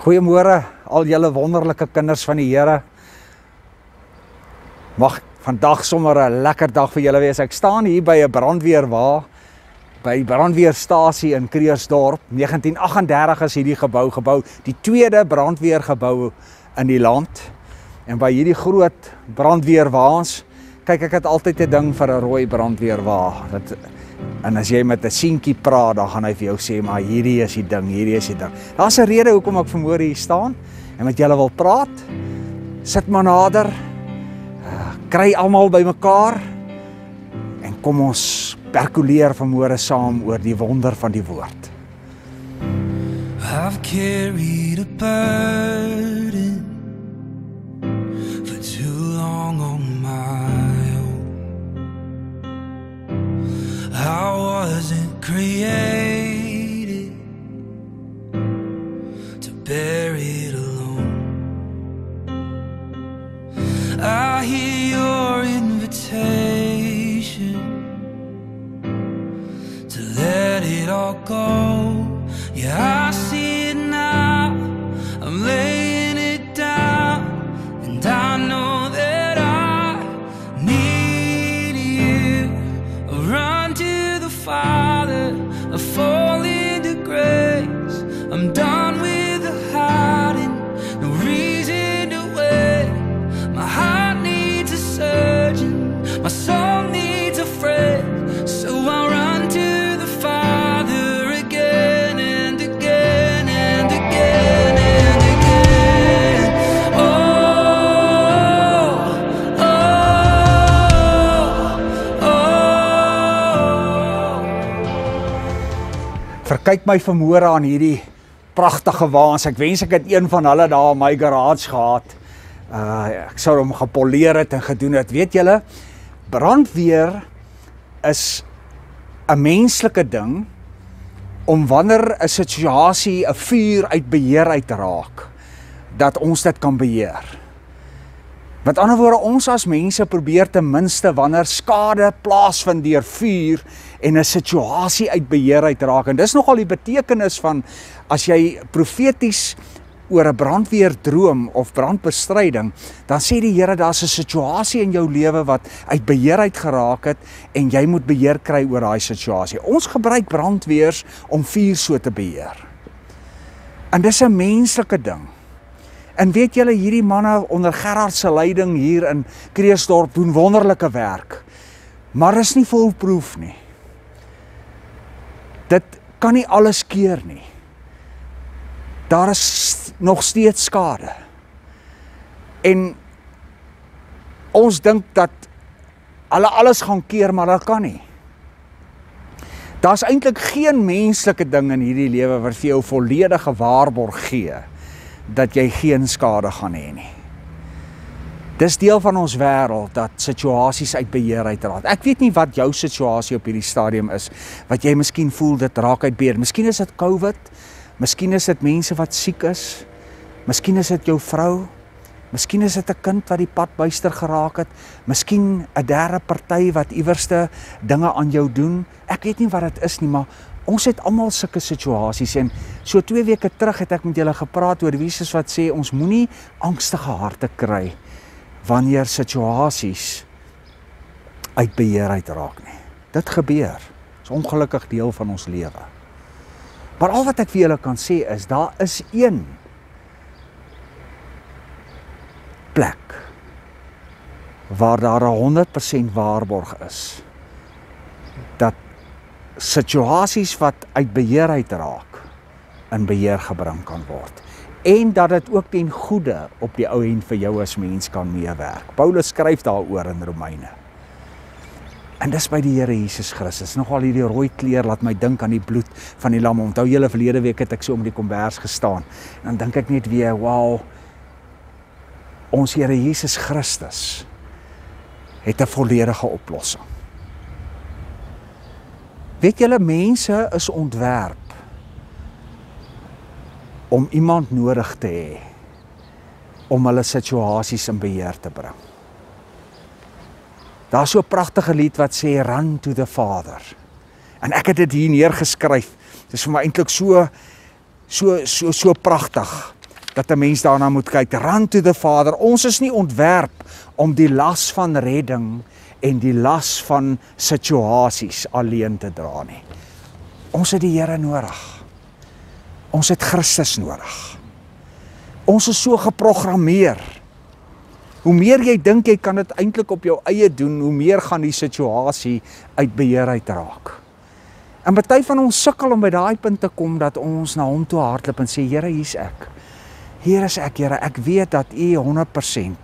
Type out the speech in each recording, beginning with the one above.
Goeiemôre al julle wonderlike kinders van die Here. Mag vandag sommer 'n lekker dag vir julle wees. Ek staan hier by 'n brandweerwa, by brandweerstasie in Kreersdorp. 1938 is hierdie gebou, die tweede brandweergebou in die land. En by hierdie groot brandweerwaans, kyk ek het altyd 'n ding vir 'n rooi brandweerwa. En as jy met 'n seentjie praat, dan gaan hy vir jou sê, maar hierdie is die ding, hierdie is die ding. Daar's 'n rede hoekom ek vanmôre hier staan en met julle wil praat. Sit maar nader, kry almal bymekaar en kom ons perkuleer vanmôre saam oor die wonder van die woord. I've carried a burden for too long on my own. I wasn't created to bear it alone. I hear your invitation to let it all go. Yeah, I see it now. I'm laying it down, and I know that I need you. I run to the Father, I fall into grace. I'm done with the hiding, no reason to wait. My heart needs a surgeon, my soul needs a friend. So I run to the Father again and again and again and again. Oh, oh, oh. Verkyk my vanmôre aan hierdie pragtige waans. Ek wens ek het een van hulle daar in my garage gehad. Ek sou hom gepoleer het en gedoen het. Weet julle, brandweer is 'n menslike ding om wanneer 'n situasie, 'n vuur uit beheer uitraak, dat ons dit kan beheer. Met ander woorde, ons as mense probeer ten minste wanneer skade plaasvind deur vuur en 'n situasie uit beheer uitraak. En dis nogal die betekenis van as jy profeties oor 'n brandweer droom of brandbestryding, dan sê die Here daar's 'n situasie in jou lewe wat uit beheer uit geraak het en jy moet beheer kry oor daai situasie. Ons gebruik brandweers om vuur so te beheer. En dis 'n menslike ding. En weet julle, hierdie manne onder Gerard se leiding hier in Kreersdorp doen wonderlike werk. Maar is nie foolproof nie. Dit kan nie alles keer nie. Daar is nog steeds skade. En ons dink dat hulle alles gaan keer, maar dat kan nie. Daar's eintlik geen menslike ding in hierdie lewe wat vir jou volledige waarborg gee dat jy geen skade gaan hê nie. Dis deel van ons wêreld dat situasies uit beheer uitraak. Ek weet nie wat jou situasie op hierdie stadium is, wat jy miskien voel dit raak uit beheer. Miskien is dit COVID, miskien is dit mense wat siek is, miskien is dit jou vrou, miskien is dit 'n kind wat die pad buister geraak het, miskien 'n derde party wat iewerste dinge aan jou doen. Ek weet nie wat dit is nie, maar ons het almal sulke situasies. En so 2 weke terug het ek met julle gepraat oor Jesus wat sê ons moenie angstige harte kry wanneer situasies uit beheer uitraak nie. Dit gebeur. Dis ongelukkig deel van ons lewe. Maar al wat ek vir julle kan sê is, daar is een plek waar daar 100% waarborg is dat situasies wat uit beheer uitraak in beheer gebring kan word. En dat dit ook ten goeie op die ou end vir jou as mens kan meewerk. Paulus skryf daaroor in Romeine. En dis by die Here Jesus Christus. Nogal hierdie rooi kleur laat my dink aan die bloed van die lam. Onthou julle verlede week het ek so om die kombers gestaan. En dan dink ek net weer, wow, ons Here Jesus Christus het 'n volledige oplossing. Weet julle, mense is ontwerp om iemand nodig te hê om hulle situasies in beheer te bring. Daar's so 'n pragtige lied wat sê run to the Father. En ek het dit hier neergeskryf. Dit is vir my eintlik so pragtig. dat 'n mens daarna moet kyk. Run to the Father. Ons is nie ontwerp om die las van redding en die las van situasies alleen te dra nie. Ons het die Here nodig. Ons het Christus nodig. Ons is so geprogrammeer. Hoe meer jy dink jy kan dit eintlik op jou eie doen, hoe meer gaan die situasie uit beheer uitraak. En party van ons sukkel om by daai punt te kom dat ons na hom toe hardloop en sê, Here, hier's ek. Hier is ek, Here, ek weet dat U 100%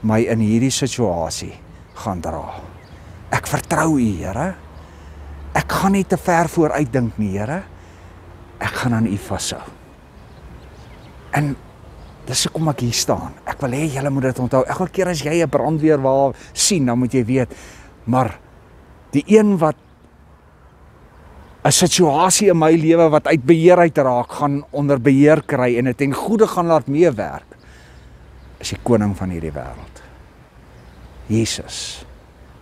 my in hierdie situasie gaan dra. Ek vertrou U, Here. Ek gaan nie te ver vooruit dink nie, Here. Ek gaan aan U vashou. En dis hoekom ek hier staan. Ek wil hê julle moet dit onthou. Elke keer as jy 'n brandweerwa sien, dan moet jy weet, maar die een wat 'n situasie in my lewe wat uit beheer uitraak, gaan onder beheer kry en dit ten goeie gaan laat meewerk, is die koning van hierdie wêreld. Jesus,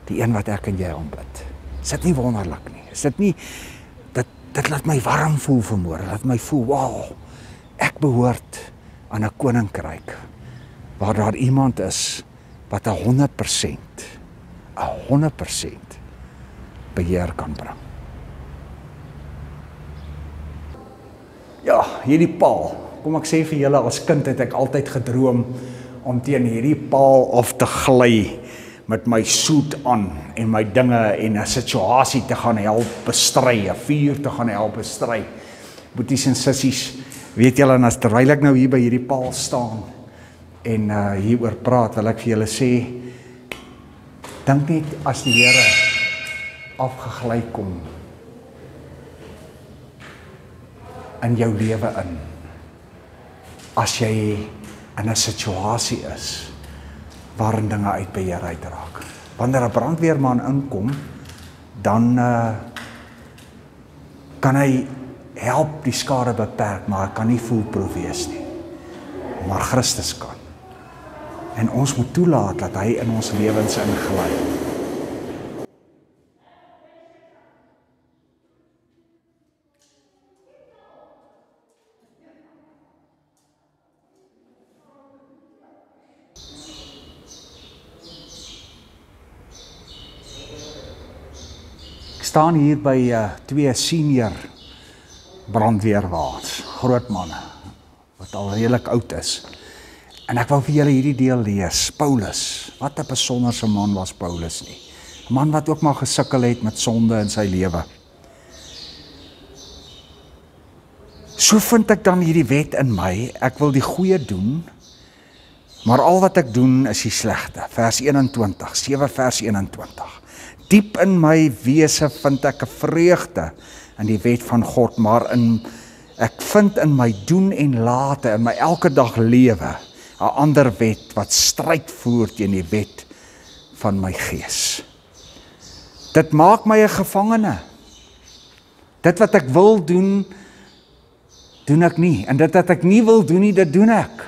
die een wat ek en jy aanbid. Is dit nie wonderlik nie? Is dit nie, dit laat my warm voel vanmôre, laat my voel, wow, ek behoort aan 'n koninkryk, waar daar iemand is, wat 100% beheer kan bring. Ja, hierdie paal, kom ek sê vir julle, as kind het ek altyd gedroom om teen hierdie paal af te gly met my soet aan en my dinge en 'n situasie te gaan help bestry, 'n vuur te gaan help bestry. Boeties en sissies, weet julle, en as terwyl ek nou hier by hierdie paal staan en hieroor praat, wil ek vir julle sê, dink net as die Here afgegly kom in jou lewe in, as jy in 'n situasie is waarin dinge uit beheer uitraak. Wanneer 'n brandweerman inkom, dan kan hy help die skade beperk, maar hy kan nie foolproof wees nie. Maar Christus kan. En ons moet toelaat dat hy in ons lewens ingly. Ek staan hier by twee senior brandweerwaens, groot manne, wat al redelik oud is. En ek wil vir julle hierdie deel lees. Paulus, wat 'n besonderse man was Paulus nie. 'n Man wat ook maar gesukkel het met sonde in sy lewe. So vind ek dan hierdie wet in my, ek wil die goeie doen, maar al wat ek doen is die slegte. Vers 21, 7 vers 21. Diep in my wese vind ek 'n vreugde in die wet van God, maar ek vind in my doen en late, in my elke dag lewe, 'n ander wet wat stryd voer teen die wet van my gees. Dit maak my 'n gevangene. Dit wat ek wil doen, doen ek nie. En dit wat ek nie wil doen nie, dit doen ek.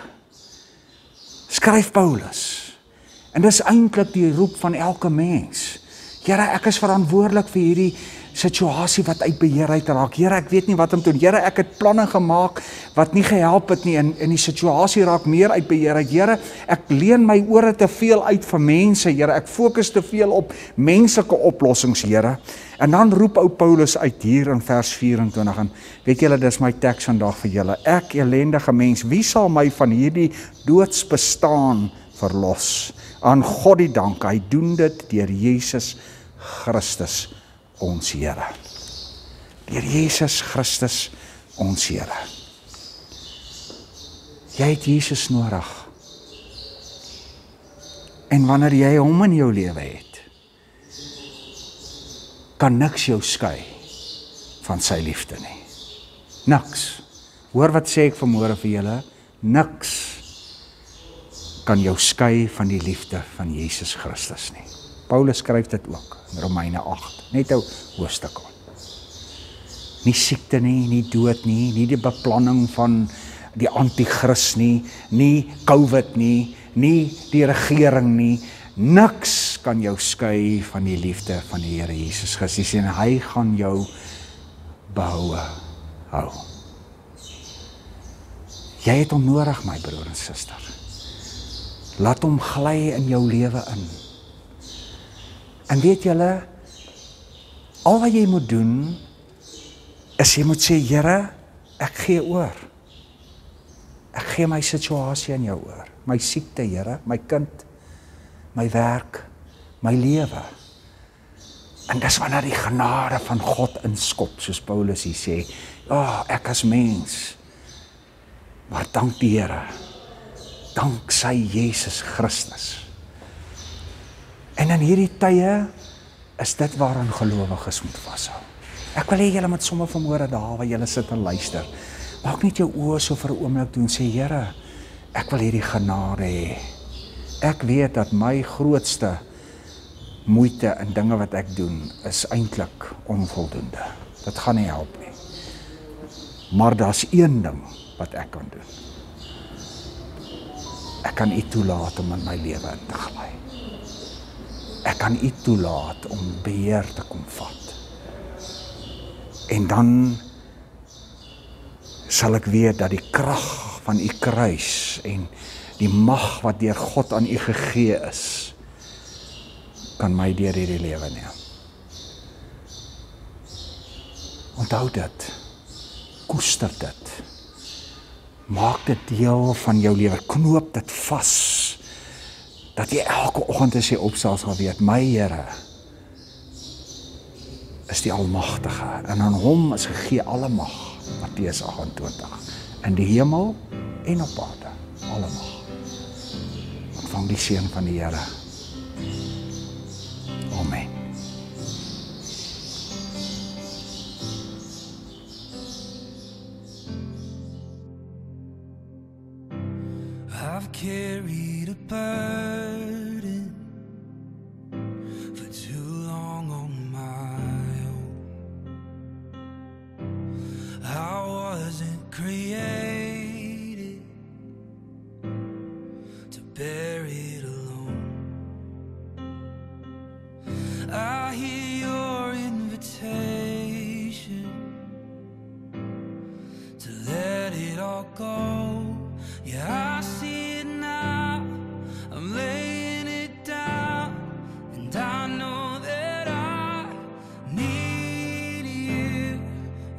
Skryf Paulus. En dis eintlik die roep van elke mens. Here, ek is verantwoordelik vir hierdie situasie wat uit beheer uitraak. Here, ek weet nie wat om te doen. Here, ek het planne gemaak wat nie gehelp het nie, en die situasie raak meer uit beheer uit. Here, ek leen my ore te veel uit vir mense, Here. Ek fokus te veel op menslike oplossings, Here. En dan roep ou Paulus uit hier in vers 24, en weet julle, dis my teks vandag vir julle. Ek, ellendige mens, wie sal my van hierdie doodsbestaan verlos? Aan God die dank, hy doen dit deur Jesus Christus, ons Here. Deur Jesus Christus, ons Here. Jy het Jesus nodig. En wanneer jy hom in jou lewe het, kan niks jou skei van sy liefde nie. Niks. Hoor wat sê ek vanmôre vir julle? Niks kan jou skei van die liefde van Jesus Christus nie. Paulus skryf dit ook in Romeine 8, net 'n hoofstuk aan. Nie siekte nie, nie dood nie, nie die beplanning van die anti-kris nie, nie COVID nie, nie die regering nie. Niks kan jou skei van die liefde van die Here Jesus Christus, en hy gaan jou behoue hou. Jy het hom nodig, my broer en suster. Laat hom gly in jou lewe in. En weet julle, al wat jy moet doen, is jy moet sê, Here, ek gee oor. Ek gee my situasie in jou oor. My siekte, Here, my kind, my werk, my lewe. En dis wanneer die genade van God inskop, soos Paulus hier sê, ek as mens, maar dank die Here, dank sy Jesus Christus. En in hierdie tye is dit waaraan gelowiges moet vashou. Ek wil hê julle moet sommer vanmôre daar waar julle sit en luister, maak net jou oë so vir 'n oomblik toe en sê, Here, ek wil hierdie genade hê. Ek weet dat my grootste moeite en dinge wat ek doen is eintlik onvoldoende. Dit gaan nie help nie. Maar daar's een ding wat ek kan doen. Ek kan U toelaat om in my lewe in te gly. Ek kan U toelaat om beheer te kom vat. En dan sal ek weet dat die krag van U kruis en die mag wat deur God aan U gegee is, kan my deur hierdie lewe neem. Onthou dit. Koester dit. Maak dit deel van jou lewe. Knoop dit vas. Dat jy elke oggend as jy opstaan sal weet, my Here is die Almagtige. En aan hom is gegee alle mag. Matteus 28. In die hemel en op aarde. Alle mag. Ontvang die seën van die Here. Amen. I've carried a burden for too long on my own. I wasn't created to bear it alone. I hear your invitation to let it all go. Yeah, I see it now. I'm laying it down, and I know that I need you.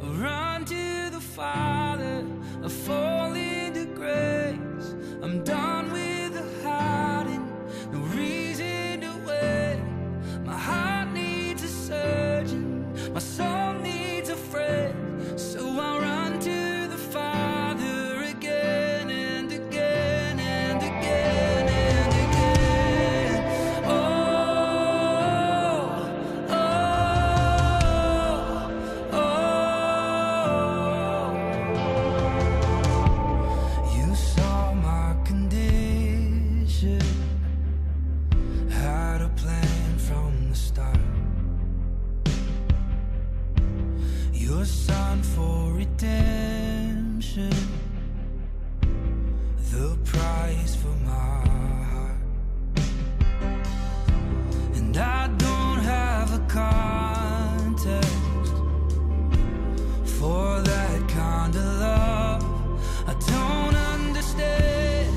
I run to the Father, I fall into grace. I'm done with the hiding, no reason to wait. My heart needs a surgeon, my soul needs a friend. So I run to the Father again and again and again and again. Oh, oh, oh. You saw my condition, had a plan from the start. Your Son for redemption, the price for my heart. And I don't have a context for that kind of love. I don't understand,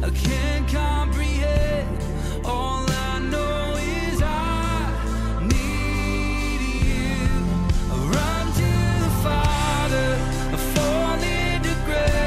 I can't comprehend. All I know is I need you. I run to the Father, I fall into grace.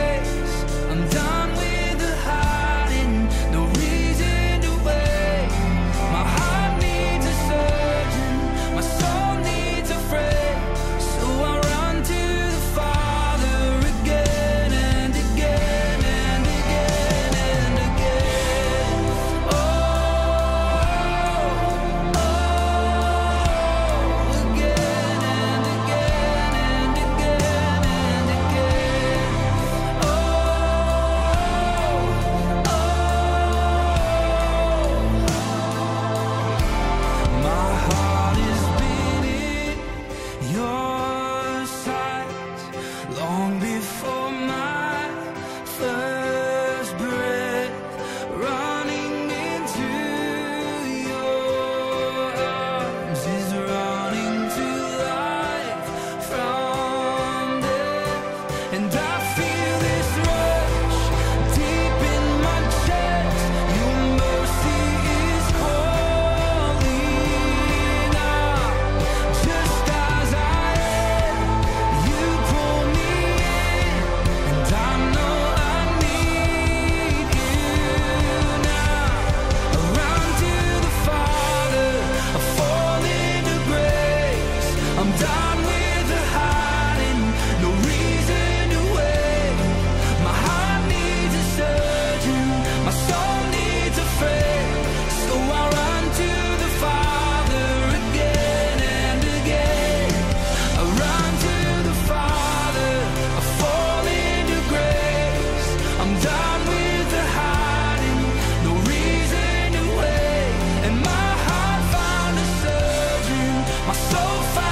done with the hiding, no reason to wait. My heart needs a surgeon, my soul needs a friend. So I run to the Father again and again. I run to the Father, I fall into grace. I'm done with the hiding, no reason to wait. And my heart found a surgeon, my soul found